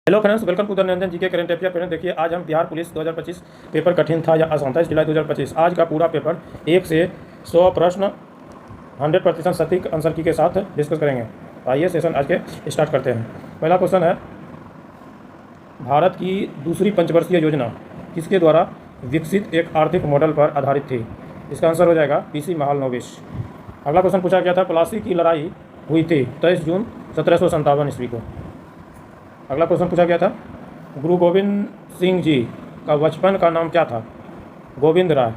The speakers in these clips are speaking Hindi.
Hello friends, welcome to the Nandan GK current affair. Friends देखिए, आज हम बिहार पुलिस 2025 पेपर कठिन था या आसान था, 27 जुलाई 2025 आज का पूरा पेपर 1 से 100 प्रश्न 100% सटीक आंसर की के साथ डिस्कस करेंगे। आइए सेशन आज के स्टार्ट करते हैं। पहला क्वेश्चन है, भारत की दूसरी पंचवर्षीय योजना किसके द्वारा विकसित एक आर्थिक मॉडल पर आधारित थी? इसका आंसर हो जाएगा पीसी महालनोबिस। अगला क्वेश्चन पूछा गया था, प्लासी की लड़ाई हुई थी 23 जून 1757 ईस्वी को। अगला क्वेश्चन पूछा गया था, गुरु गोविंद सिंह जी का बचपन का नाम क्या था? गोविंद राय।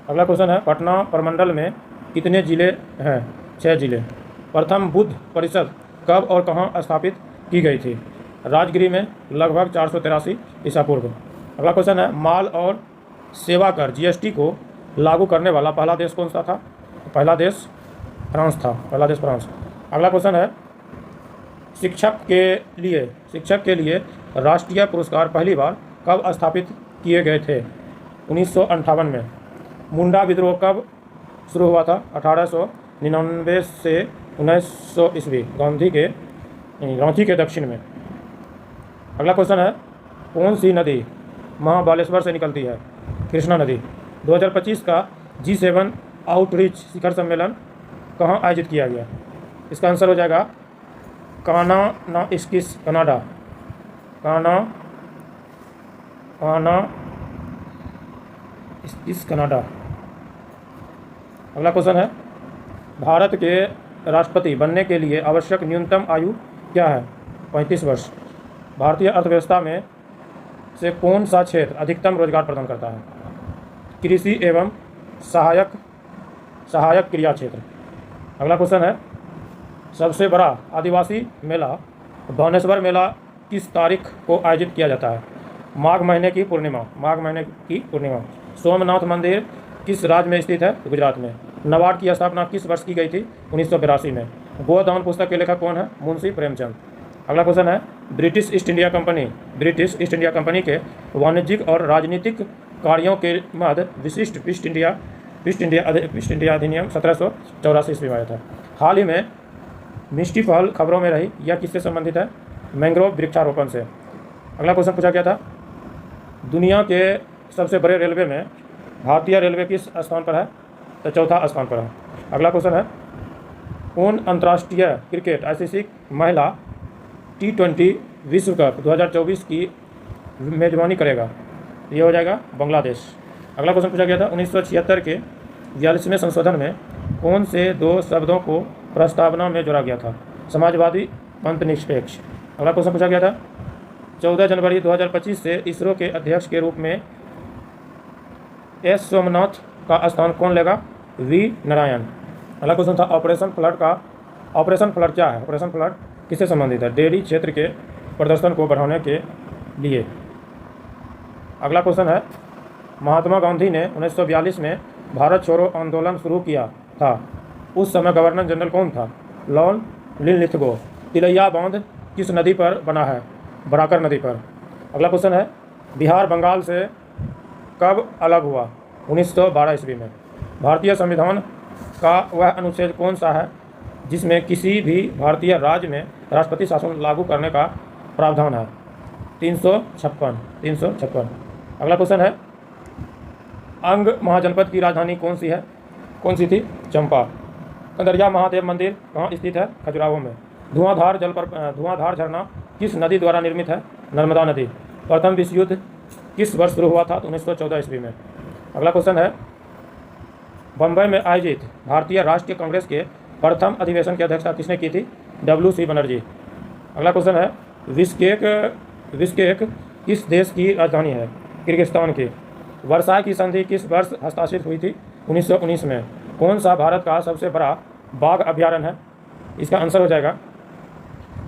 अगला क्वेश्चन है, पटना प्रमंडल में कितने जिले हैं? 6 जिले। प्रथम बुद्ध परिषद कब और कहाँ स्थापित की गई थी? राजगिरी में लगभग 483 ईसा पूर्व। अगला क्वेश्चन है, माल और सेवा कर जीएसटी को लागू करने वाला पहला देश कौन सा था? पहला देश फ्रांस था। पहला देश फ्रांस। अगला क्वेश्चन है, शिक्षक के लिए राष्ट्रीय पुरस्कार पहली बार कब स्थापित किए गए थे? 1958 में। मुंडा विद्रोह कब शुरू हुआ था? 1899 से 1900 ईस्वी, रांची के दक्षिण में। अगला क्वेश्चन है, कौन सी नदी महाबालेश्वर से निकलती है? कृष्णा नदी। 2025 का G7 आउटरीच शिखर सम्मेलन कहाँ आयोजित किया गया? इसका आंसर हो जाएगा कानानाइस्किस, कनाडा। कनाडा। अगला क्वेश्चन है, भारत के राष्ट्रपति बनने के लिए आवश्यक न्यूनतम आयु क्या है? 35 वर्ष। भारतीय अर्थव्यवस्था में से कौन सा क्षेत्र अधिकतम रोजगार प्रदान करता है? कृषि एवं सहायक क्रिया क्षेत्र। अगला क्वेश्चन है, सबसे बड़ा आदिवासी मेला भुवनेश्वर मेला किस तारीख को आयोजित किया जाता है? माघ महीने की पूर्णिमा। सोमनाथ मंदिर किस राज्य में स्थित है? गुजरात में। नाबार्ड की स्थापना किस वर्ष की गई थी? 1982 में। गोदान पुस्तक के लेखक कौन है? मुंशी प्रेमचंद। अगला क्वेश्चन है, ब्रिटिश ईस्ट इंडिया कंपनी के वाणिज्यिक और राजनीतिक कार्यों के मध्य विशिष्ट ईस्ट इंडिया अधिनियम 1784 ईस्वी में आया था। हाल ही में मिष्टी पहल खबरों में रही, यह किससे संबंधित है? मैंग्रोव वृक्षारोपण से। अगला क्वेश्चन पूछा गया था, दुनिया के सबसे बड़े रेलवे में भारतीय रेलवे किस स्थान पर है? तो चौथा स्थान पर है। अगला क्वेश्चन है, कौन अंतर्राष्ट्रीय क्रिकेट ICC महिला T20 विश्व कप 2024 की मेजबानी करेगा? ये हो जाएगा बांग्लादेश। अगला क्वेश्चन पूछा गया था, 1976 के 42वें संशोधन में कौन से दो शब्दों को प्रस्तावना में जोड़ा गया था? समाजवादी, पंथ निरपेक्ष। अगला क्वेश्चन पूछा गया था, 14 जनवरी 2025 से इसरो के अध्यक्ष के रूप में एस सोमनाथ का स्थान कौन लेगा? V नारायण। अगला क्वेश्चन था, ऑपरेशन फ्लड क्या है? ऑपरेशन फ्लड किससे संबंधित है? डेयरी क्षेत्र के प्रदर्शन को बढ़ाने के लिए। अगला क्वेश्चन है, महात्मा गांधी ने 1942 में भारत छोड़ो आंदोलन शुरू किया था, उस समय गवर्नर जनरल कौन था? Lord Linlithgow. तिलैया बांध किस नदी पर बना है? बराकर नदी पर। अगला क्वेश्चन है, बिहार बंगाल से कब अलग हुआ? 1912 ईस्वी में। भारतीय संविधान का वह अनुच्छेद कौन सा है जिसमें किसी भी भारतीय राज्य में राष्ट्रपति शासन लागू करने का प्रावधान है? 356। अगला क्वेश्चन है, अंग महाजनपद की राजधानी कौन सी थी? चंपा। कंदरिया महादेव मंदिर कहाँ स्थित है? खजुराहो में। धुआंधार झरना किस नदी द्वारा निर्मित है? नर्मदा नदी। प्रथम विश्व युद्ध किस वर्ष शुरू हुआ था? 1914 ईस्वी में। अगला क्वेश्चन है, बम्बई में आयोजित भारतीय राष्ट्रीय कांग्रेस के प्रथम अधिवेशन की अध्यक्षता किसने की थी? WC बनर्जी। अगला क्वेश्चन है, बिश्केक किस देश की राजधानी है? किर्गिस्तान की। वर्साई की संधि किस वर्ष हस्ताक्षरित हुई थी? 1919 में। कौन सा भारत का सबसे बड़ा बाघ अभयारण्य है? इसका आंसर हो जाएगा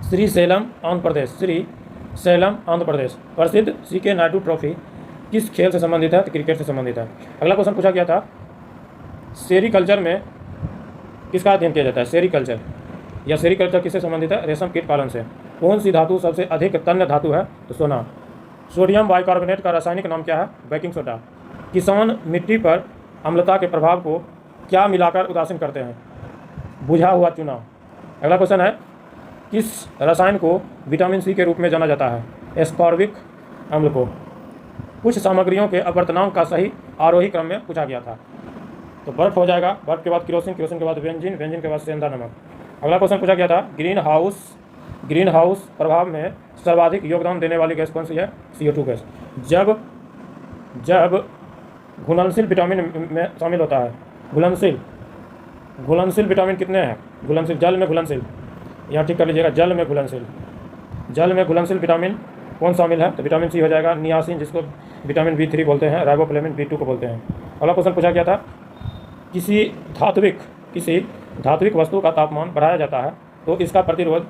श्रीशैलम आंध्र प्रदेश। प्रसिद्ध CK नायडू ट्रॉफी किस खेल से संबंधित है? तो क्रिकेट से संबंधित है। अगला क्वेश्चन पूछा गया था, सेरीकल्चर में किसका अध्ययन किया जाता है? सेरीकल्चर किससे संबंधित है? रेशम कीट पालन से। कौन सी धातु सबसे अधिक तन्य धातु है? तो सोना। सोडियम बाइकार्बोनेट का रासायनिक नाम क्या है? Baking soda. किसान मिट्टी पर अम्लता के प्रभाव को क्या मिलाकर उदासीन करते हैं? बुझा हुआ चूना। अगला क्वेश्चन है, किस रसायन को विटामिन सी के रूप में जाना जाता है? एस्कॉर्बिक अम्ल को। कुछ सामग्रियों के अपवर्तनांक का सही आरोही क्रम में पूछा गया था। तो बर्फ हो जाएगा, बर्फ के बाद केरोसिन, केरोसिन के बाद बेंजीन, बेंजीन के बाद सेंधा नमक। अगला क्वेश्चन पूछा गया था, ग्रीन हाउस प्रभाव में सर्वाधिक योगदान देने वाली गैस कौन सी है? CO2 gas. जब घुलनशील विटामिन में शामिल होता है, घुलनशील विटामिन कितने हैं? घुलनशील, जल में घुलनशील, यहाँ ठीक कर लीजिएगा, जल में घुलनशील विटामिन कौन शामिल है? तो विटामिन C हो जाएगा। नियासिन, जिसको विटामिन B3 बोलते हैं, राइबोफ्लेविन B2 को बोलते हैं। अगला क्वेश्चन पूछा गया था, किसी धात्विक वस्तु का तापमान बढ़ाया जाता है तो इसका प्रतिरोध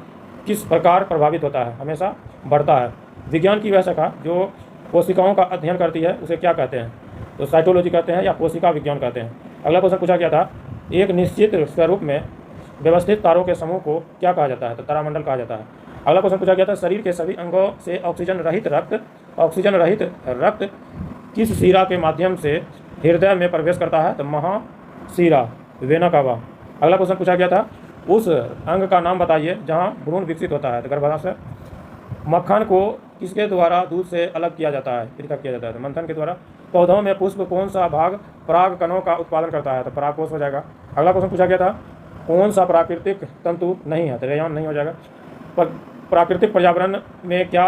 किस प्रकार प्रभावित होता है? हमेशा बढ़ता है। विज्ञान की वह शाखा जो कोशिकाओं का अध्ययन करती है उसे क्या कहते हैं? तो साइटोलॉजी कहते हैं या कोशिका विज्ञान कहते हैं। अगला क्वेश्चन पूछा गया था, एक निश्चित स्वरूप में व्यवस्थित तारों के समूह को क्या कहा जाता है? तो तारामंडल कहा जाता है। अगला क्वेश्चन पूछा गया था, शरीर के सभी अंगों से ऑक्सीजन रहित रक्त किस शिरा के माध्यम से हृदय में प्रवेश करता है? तो महाशिरा, वेना कावा। अगला क्वेश्चन पूछा गया था, उस अंग का नाम बताइए जहां भ्रूण विकसित होता है? तो गर्भाशय। मक्खन को किसके द्वारा दूध से अलग किया जाता है, पृथक किया जाता है? तो मंथन के द्वारा। पौधों में पुष्प कौन सा भाग पराग कणों का उत्पादन करता है? तो परागकोश हो जाएगा। अगला क्वेश्चन पूछा गया था, कौन सा प्राकृतिक तंतु नहीं है? तो रेयॉन नहीं हो जाएगा। प्राकृतिक पर्यावरण में क्या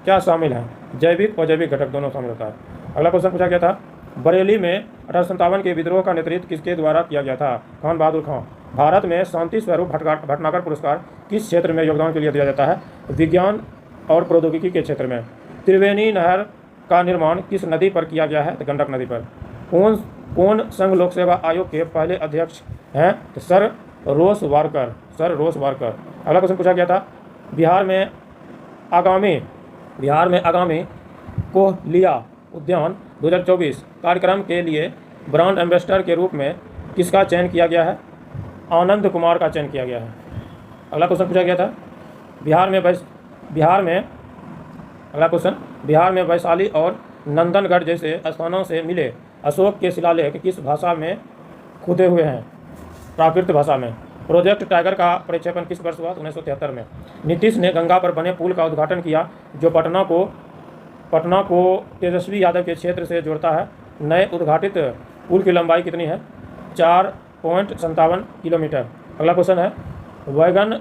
क्या शामिल है? जैविक और जैविक घटक दोनों शामिल होता है। अगला क्वेश्चन पूछा गया था, बरेली में 1857 के विद्रोह का नेतृत्व किसके द्वारा किया गया था? खान बहादुर खां। भारत में शांति स्वरूप भटनागर पुरस्कार किस क्षेत्र में योगदान के लिए दिया जाता है? विज्ञान और प्रौद्योगिकी के क्षेत्र में। त्रिवेणी नहर का निर्माण किस नदी पर किया गया है? तो गंडक नदी पर। कौन संघ लोक सेवा आयोग के पहले अध्यक्ष हैं? तो सर रोस वारकर। अगला क्वेश्चन पूछा गया था, बिहार में आगामी कोहलिया उद्यान 2024 कार्यक्रम के लिए ब्रांड एम्बेसडर के रूप में किसका चयन किया गया है? आनंद कुमार का चयन किया गया है। अगला क्वेश्चन पूछा गया था, बिहार में वैशाली और नंदनगढ़ जैसे स्थानों से मिले अशोक के शिलालेख किस भाषा में खुदे हुए हैं? प्राकृत भाषा में। प्रोजेक्ट टाइगर का प्रक्षेपण किस वर्ष हुआ? 1973 में। नीतीश ने गंगा पर बने पुल का उद्घाटन किया जो पटना को तेजस्वी यादव के क्षेत्र से जोड़ता है। नए उद्घाटित पुल की लंबाई कितनी है? 4.57 किलोमीटर। अगला क्वेश्चन है, वैगन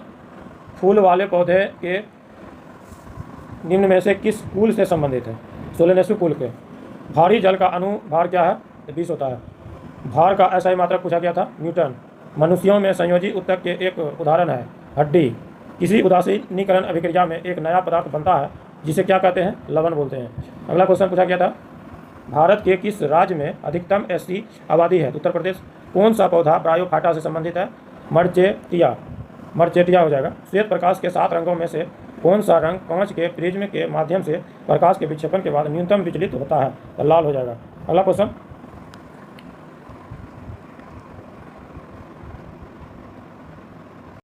फूल वाले पौधे के निम्न में से किस पुल से संबंधित है? सोलेनेसु पुल के। भारी जल का अनुभार क्या है? 20 होता है। भार का SI मात्रक पूछा गया था, न्यूटन। मनुष्यों में संयोजी ऊतक के एक उदाहरण है हड्डी। किसी उदासीनीकरण अभिक्रिया में एक नया पदार्थ बनता है जिसे क्या कहते हैं? लवण बोलते हैं। अगला क्वेश्चन पूछा गया था, भारत के किस राज्य में अधिकतम SC आबादी है? उत्तर प्रदेश। कौन सा पौधा ब्रायोफाइटा से संबंधित है? मर्चेटिया हो जाएगा। श्वेत प्रकाश के 7 रंगों में से कौन सा रंग कांच के प्रिज्म के माध्यम से प्रकाश के विक्षेपण के बाद न्यूनतम विचलित होता है? तो लाल हो जाएगा। अगला क्वेश्चन,